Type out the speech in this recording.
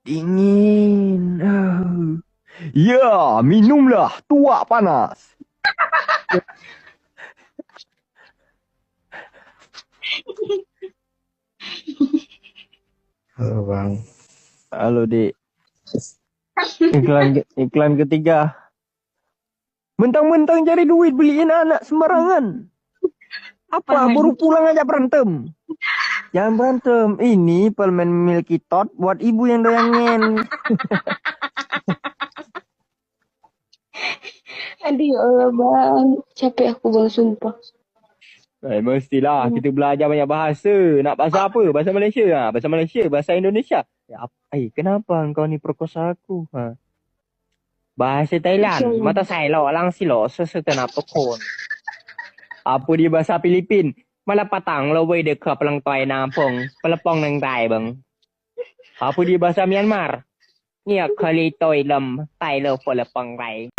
Dingin. Ya, minumlah. Tuak panas. Halo Bang. Halo, Dik. Iklan ketiga. Mentang-mentang cari duit beliin anak sembarangan. Apa? Baru pulang aja berantem. Jangan berantem. Ini permen Milky Tot buat ibu yang doyangen. Aduh ya Allah Bang, capek aku Bang sumpah. Mestilah kita belajar banyak bahasa. Nak bahasa apa? Bahasa Malaysia. Bahasa Malaysia, bahasa Indonesia. Ya, kenapa engkau ni perkosa aku? Bahasa Thailand. Mata saya lo lang silo sesetenap tukon. Apa dia bahasa Filipin? Malapatang lo way de kap lang toy na pong palapong nang tay bang. Apa dia bahasa Myanmar? Nia kali toy lam tay lo palapong rai.